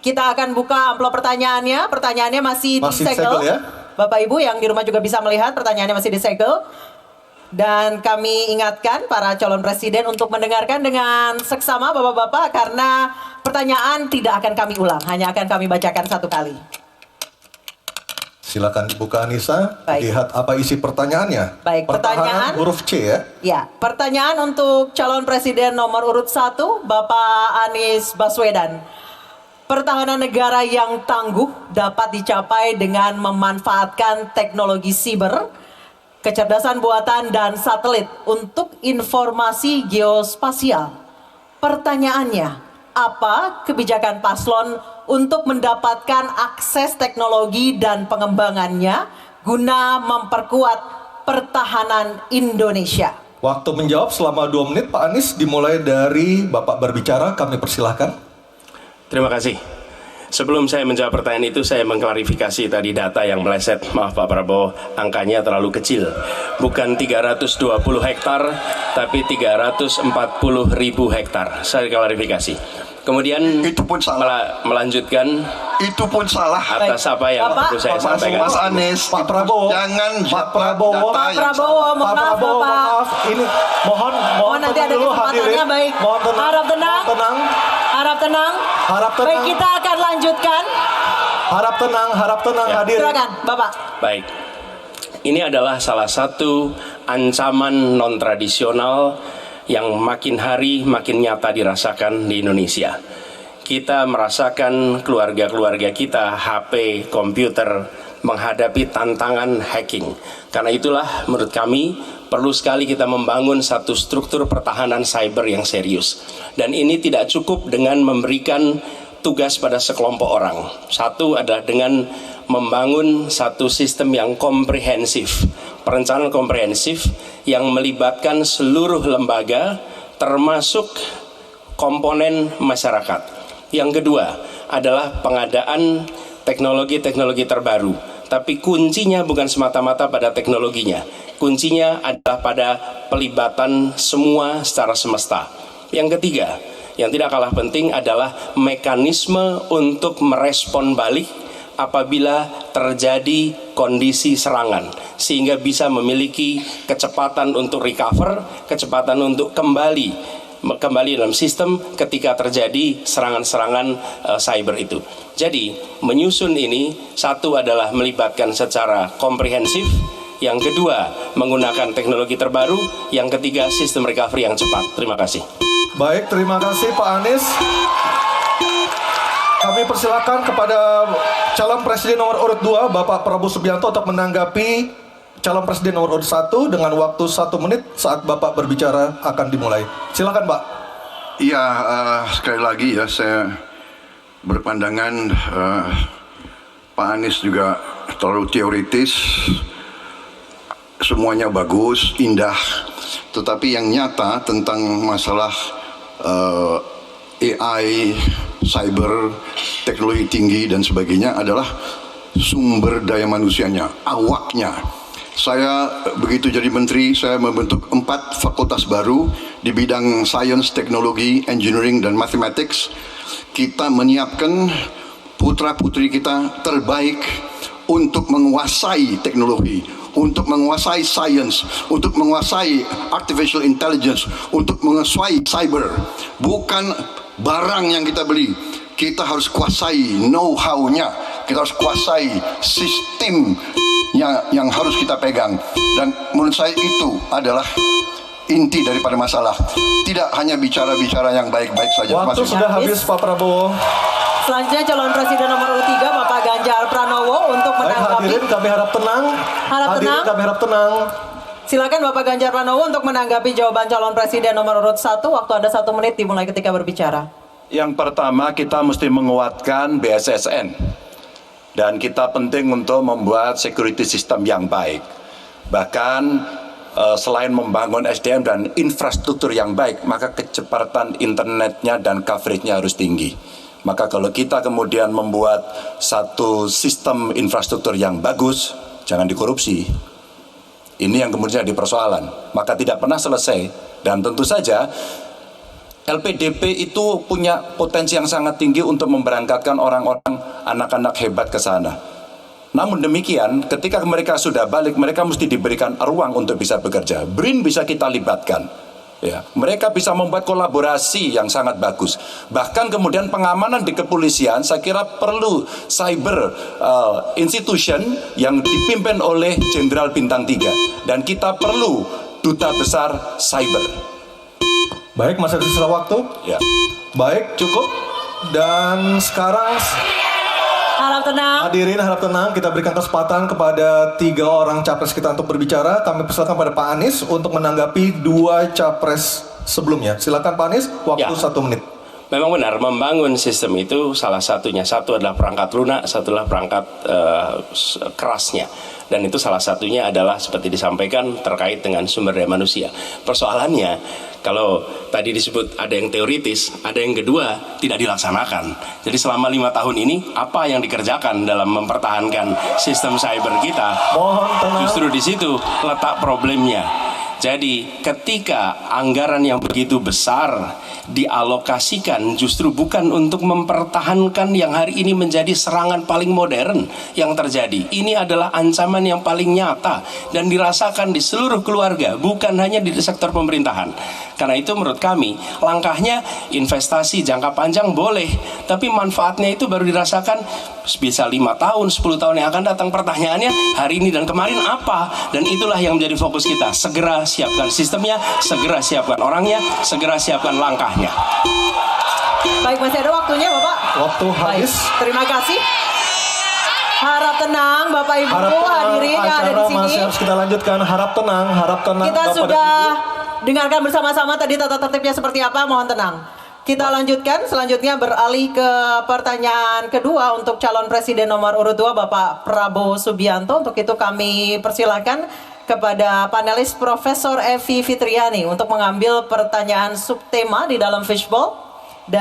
Kita akan buka amplop pertanyaannya. Pertanyaannya masih disegel ya? Bapak Ibu yang di rumah juga bisa melihat pertanyaannya masih disegel. Dan kami ingatkan para calon presiden untuk mendengarkan dengan seksama Bapak-Bapak, karena pertanyaan tidak akan kami ulang, hanya akan kami bacakan satu kali. Silakan Ibu Anissa, lihat apa isi pertanyaannya. Baik, pertanyaan huruf C ya. Ya, pertanyaan untuk calon presiden nomor urut 1, Bapak Anies Baswedan. Pertahanan negara yang tangguh dapat dicapai dengan memanfaatkan teknologi siber, kecerdasan buatan, dan satelit untuk informasi geospasial. Pertanyaannya, apa kebijakan paslon untuk mendapatkan akses teknologi dan pengembangannya guna memperkuat pertahanan Indonesia? Waktu menjawab selama 2 menit, Pak Anies, dimulai dari Bapak berbicara, kami persilahkan. Terima kasih. Sebelum saya menjawab pertanyaan itu, saya mengklarifikasi tadi data yang meleset. Maaf Pak Prabowo, angkanya terlalu kecil. Bukan 320 hektar, tapi 340.000 hektar. Saya klarifikasi. Kemudian itu pun salah. Melanjutkan. Itu pun salah. Atas apa yang perlu saya sampaikan. Mas Anies, Pak Prabowo, jangan Pak Prabowo, maaf. Ini mohon nanti ada kesempatannya. Baik. Harap tenang. Harap tenang. Baik, kita akan lanjutkan. Harap tenang ya. Hadirin. Silakan, Bapak. Baik. Ini adalah salah satu ancaman non-tradisional yang makin hari makin nyata dirasakan di Indonesia. Kita merasakan keluarga-keluarga kita, HP, komputer, menghadapi tantangan hacking. Karena itulah menurut kami perlu sekali kita membangun satu struktur pertahanan cyber yang serius. Dan ini tidak cukup dengan memberikan tugas pada sekelompok orang. Satu adalah dengan membangun satu sistem yang komprehensif, perencanaan komprehensif yang melibatkan seluruh lembaga termasuk komponen masyarakat. Yang kedua adalah pengadaan teknologi-teknologi terbaru. Tapi kuncinya bukan semata-mata pada teknologinya. Kuncinya adalah pada pelibatan semua secara semesta. Yang ketiga, yang tidak kalah penting adalah mekanisme untuk merespon balik apabila terjadi kondisi serangan, sehingga bisa memiliki kecepatan untuk recover, kecepatan untuk kembali dalam sistem ketika terjadi serangan-serangan cyber itu. Jadi menyusun ini, satu adalah melibatkan secara komprehensif, yang kedua menggunakan teknologi terbaru, yang ketiga sistem recovery yang cepat. Terima kasih. Baik, terima kasih Pak Anies. Kami persilakan kepada calon presiden nomor urut 2 Bapak Prabowo Subianto untuk menanggapi calon presiden nomor urut 1 dengan waktu 1 menit saat Bapak berbicara akan dimulai. Silakan Pak. Iya, sekali lagi ya, saya berpandangan Pak Anies juga terlalu teoritis. Semuanya bagus, indah, tetapi yang nyata tentang masalah AI, cyber, teknologi tinggi dan sebagainya adalah sumber daya manusianya, awaknya. Saya begitu jadi menteri, saya membentuk 4 fakultas baru di bidang sains, teknologi, engineering, dan mathematics. Kita menyiapkan putra-putri kita terbaik untuk menguasai teknologi, untuk menguasai sains, untuk menguasai artificial intelligence, untuk menguasai cyber. Bukan barang yang kita beli, kita harus kuasai know-how-nya, kita harus kuasai sistem yang harus kita pegang. Dan menurut saya itu adalah inti daripada masalah. Tidak hanya bicara-bicara yang baik-baik saja. Waktu sudah habis Pak Prabowo. Selanjutnya calon presiden nomor urut 3 Bapak Ganjar Pranowo untuk menanggapi. Baik, hadirin kami harap tenang. Kami harap tenang. Silakan Bapak Ganjar Pranowo untuk menanggapi jawaban calon presiden nomor urut 1. Waktu Anda 1 menit dimulai ketika berbicara. Yang pertama, kita mesti menguatkan BSSN. Dan kita penting untuk membuat security system yang baik. Bahkan selain membangun SDM dan infrastruktur yang baik, maka kecepatan internetnya dan coveragenya harus tinggi. Maka kalau kita kemudian membuat satu sistem infrastruktur yang bagus, jangan dikorupsi. Ini yang kemudian jadi persoalan. Maka tidak pernah selesai. Dan tentu saja LPDP itu punya potensi yang sangat tinggi untuk memberangkatkan orang-orang, anak-anak hebat ke sana. Namun demikian, ketika mereka sudah balik, mereka mesti diberikan ruang untuk bisa bekerja. BRIN bisa kita libatkan. Ya, mereka bisa membuat kolaborasi yang sangat bagus. Bahkan kemudian pengamanan di kepolisian, saya kira perlu cyber institution yang dipimpin oleh Jenderal Bintang 3. Dan kita perlu duta besar cyber. Baik, masih ada sisa waktu. Ya. Baik, cukup. Dan sekarang Harap tenang. hadirin harap tenang, kita berikan kesempatan kepada 3 orang capres kita untuk berbicara. Kami persilakan pada Pak Anies untuk menanggapi 2 capres sebelumnya. Silakan Pak Anies, waktu 1 menit. Memang benar, membangun sistem itu salah satunya. Satu adalah perangkat lunak, satu adalah perangkat kerasnya. Dan itu salah satunya adalah seperti disampaikan terkait dengan sumber daya manusia. Persoalannya, kalau tadi disebut ada yang teoritis, ada yang kedua tidak dilaksanakan. Jadi selama 5 tahun ini, apa yang dikerjakan dalam mempertahankan sistem cyber kita? Mohon tenang. Justru di situ letak problemnya. Jadi ketika anggaran yang begitu besar dialokasikan justru bukan untuk mempertahankan yang hari ini menjadi serangan paling modern yang terjadi. Ini adalah ancaman yang paling nyata dan dirasakan di seluruh keluarga, bukan hanya di sektor pemerintahan. Karena itu menurut kami langkahnya investasi jangka panjang boleh, tapi manfaatnya itu baru dirasakan bisa 5 tahun, 10 tahun yang akan datang. Pertanyaannya hari ini dan kemarin apa? Dan itulah yang menjadi fokus kita. Segera siapkan sistemnya, segera siapkan orangnya, segera siapkan langkahnya. Baik, masih ada waktunya Bapak. Waktu habis. Baik, terima kasih. Harap tenang Bapak Ibu hadirin yang ada di acara sini. masih harus kita lanjutkan. Harap tenang, harap tenang. Kita Bapak sudah dan Ibu. dengarkan bersama-sama tadi tata tertibnya seperti apa, mohon tenang. Kita lanjutkan, selanjutnya beralih ke pertanyaan kedua untuk calon presiden nomor urut 2 Bapak Prabowo Subianto. Untuk itu kami persilakan kepada panelis Profesor Evi Fitriani untuk mengambil pertanyaan subtema di dalam fishbowl.